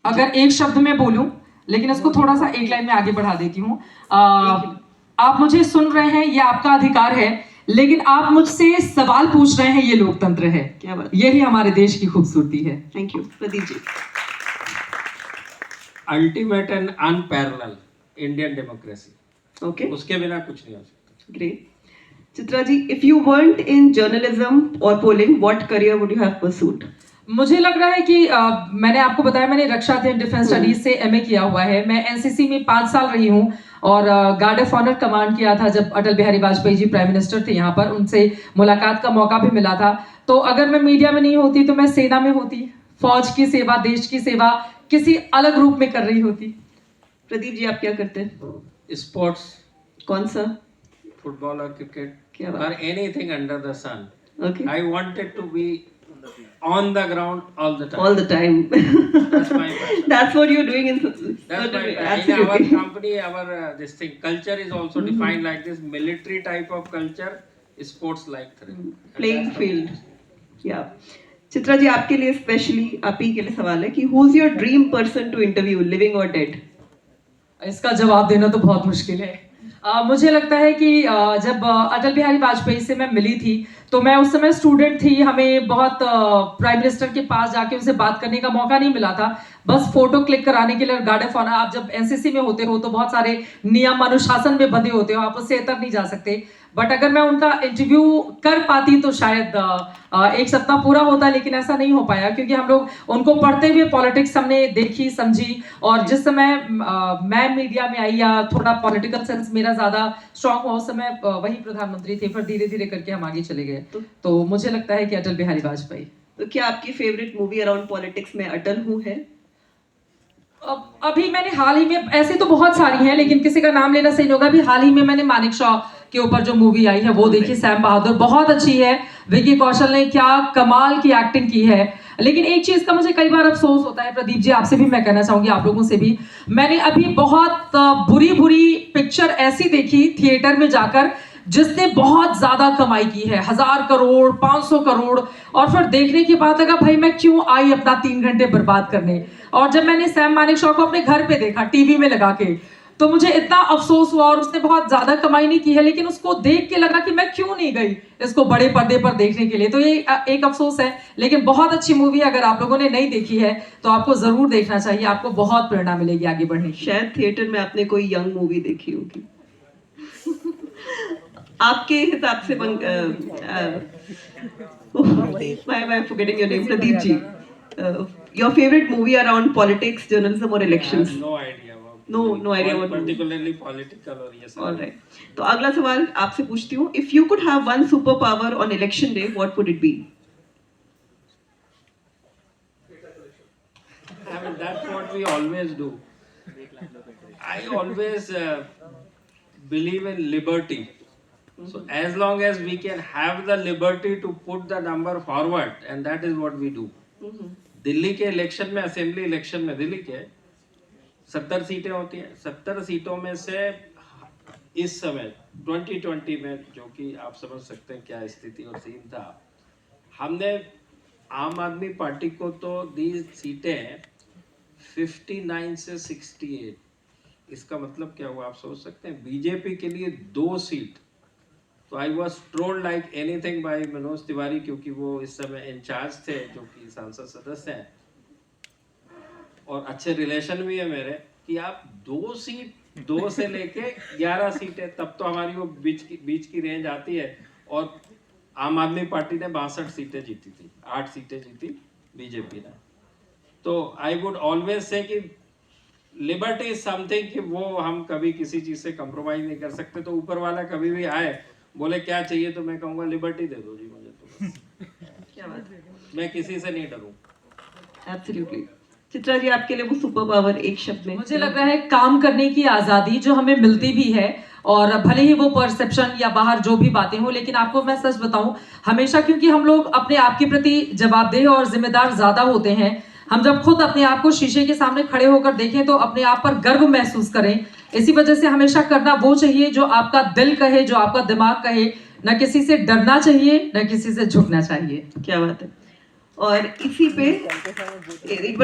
अगर एक शब्द में बोलूं, लेकिन इसको थोड़ा सा एक लाइन में आगे बढ़ा देती हूँ। आप मुझे सुन रहे हैं, ये आपका अधिकार है, लेकिन आप मुझसे सवाल पूछ रहे हैं, ये लोकतंत्र है। क्या बात, यही हमारे देश की खूबसूरती है। Thank you. Pradeep ji. Ultimate and unparalleled Indian democracy, okay, उसके बिना कुछ नहीं हो सकता। Great. Chitra ji, if you weren't in journalism or polling, what career would you have pursued? मुझे लग रहा है कि मैंने आपको बताया, मैंने रक्षा अध्ययन डिफेंस स्टडीज से एमए किया हुआ है। मैं एनसीसी में 5 साल रही हूँ और गार्ड ऑफ ऑनर कमांड किया था जब अटल बिहारी वाजपेयी जी प्राइम मिनिस्टर थे। यहाँ पर उनसे मुलाकात का मौका भी मिला था। तो अगर मैं मीडिया में नहीं होती तो मैं सेना में होती, फौज की सेवा, देश की सेवा किसी अलग रूप में कर रही होती। प्रदीप जी, आप क्या करते हैं? स्पोर्ट्स, कौन सा? फुटबॉल और क्रिकेट, क्या बात। और anything under the sun. Okay. I wanted to be on the ground all the time. All the time. That's my passion. That's what you're doing in That's certain my way. passion. In our Absolutely. company, our this thing culture is also defined like this: military type of culture, sports like thrill. Playing field. Yeah. Chitra ji, आपके लिए specially आप ही के लिए सवाल है कि who is your dream person to interview, living or dead? इसका जवाब देना तो बहुत मुश्किल है। मुझे लगता है कि जब अटल बिहारी वाजपेयी से मैं मिली थी तो मैं उस समय स्टूडेंट थी। हमें बहुत प्राइम मिनिस्टर के पास जाके उनसे बात करने का मौका नहीं मिला था, बस फोटो क्लिक कराने के लिए। गार्ड ऑफ ऑनर, आप जब एनसीसी में होते हो तो बहुत सारे नियम अनुशासन में बंधे होते हो, आप उससे इतर नहीं जा सकते। बट अगर मैं उनका इंटरव्यू कर पाती तो शायद एक सप्ताह पूरा होता, लेकिन ऐसा नहीं हो पाया क्योंकि हम लोग उनको पढ़ते हुए पॉलिटिक्स हमने देखी, समझी। और जिस समय मैं मीडिया में आई या थोड़ा पॉलिटिकल सेंस मेरा ज्यादा स्ट्रांग हुआ, उस समय वही प्रधानमंत्री थे। फिर धीरे धीरे करके हम आगे चले गए। तो मुझे लगता है कि अटल बिहारी वाजपेयी। तो क्या आपकी फेवरेट मूवी अराउंड पॉलिटिक्स में अटल हूँ है? अभी मैंने हाल ही में, ऐसे तो बहुत सारी हैं लेकिन किसी का नाम लेना सही नहीं होगा। अभी हाल ही में मैंने मानिक शॉ के ऊपर जो मूवी आई है वो देखी, सैम बहादुर, बहुत अच्छी है। विकी कौशल ने क्या कमाल की एक्टिंग की है। लेकिन एक चीज का मुझे कई बार अफसोस होता है, प्रदीप जी आपसे भी मैं कहना चाहूंगी, आप लोगों से भी। मैंने अभी बहुत बुरी बुरी पिक्चर ऐसी देखी थिएटर में जाकर जिसने बहुत ज्यादा कमाई की है, 1000 करोड़, 500 करोड़, और फिर देखने के बाद लगा भाई मैं क्यों आई अपना 3 घंटे बर्बाद करने। और जब मैंने सैम मानिक शॉ को अपने घर पे देखा टीवी में लगा के, तो मुझे इतना अफसोस हुआ। और उसने बहुत ज्यादा कमाई नहीं की है, लेकिन उसको देख के लगा कि मैं क्यों नहीं गई इसको बड़े पर्दे पर देखने के लिए। तो ये एक अफसोस है, लेकिन बहुत अच्छी मूवी। अगर आप लोगों ने नहीं देखी है तो आपको जरूर देखना चाहिए, आपको बहुत प्रेरणा मिलेगी आगे बढ़ने की। शायद थिएटर में आपने कोई यंग मूवी देखी होगी। आपके हिसाब से मैं forgetting your name, Pradeep ji, your favorite movie around politics, journalism or elections? No idea about. No idea about particularly political or yes. All right. तो अगला सवाल आपसे पूछती हूँ, if you could have one super power on election day, what would it be? I mean, that's what we always do. I always believe in liberty. So as long as we can have the liberty to put the number forward, and that is what we do. Delhi के election में, assembly election में, दिल्ली के 70 सीटें होती हैं। 70 सीटों में से इस समय 2020 में, जो कि आप समझ सकते हैं क्या स्थिति और सीन था, हमने आम आदमी पार्टी को तो दी सीटें 59 से 68। इसका मतलब क्या हुआ आप सोच सकते हैं। बीजेपी के लिए 2 सीट। तो I was trolled like anything bye Manoj Tiwari, क्योंकि वो इस समय इंचार्ज थे, जो कि संसद सदस्य हैं और अच्छे रिलेशन भी है मेरे, कि आप 2 सीट, 2 से लेके 11 सीटें, तब तो हमारी वो बीच की रेंज आती है। और आम आदमी पार्टी ने 62 सीटें जीती थी, 8 सीटें जीती बीजेपी ने। तो आई वुड ऑलवेज से कि लिबर्टी इज समथिंग कि वो हम कभी किसी चीज से कंप्रोमाइज नहीं कर सकते। तो ऊपर वाला कभी भी आए, बोले क्या चाहिए, तो मैं कहूँगा लिबर्टी दे दो जी मुझे, तो क्या बात है, मैं किसी से नहीं डरूं। एब्सोल्युटली। चित्रा जी, आपके लिए वो सुपर पावर एक शब्द में? मुझे लग रहा है काम करने की आजादी जो हमें मिलती भी है, और भले ही वो परसेप्शन या बाहर जो भी बातें हो, लेकिन आपको मैं सच बताऊं, हमेशा क्योंकि हम लोग अपने आप के प्रति जवाबदेह और जिम्मेदार ज्यादा होते हैं, हम जब खुद अपने आप को शीशे के सामने खड़े होकर देखें तो अपने आप पर गर्व महसूस करें। इसी वजह से हमेशा करना वो चाहिए जो आपका दिल कहे, जो आपका दिमाग कहे। न किसी से डरना चाहिए, न किसी से झुकना चाहिए। क्या बात है। और इसी पे एक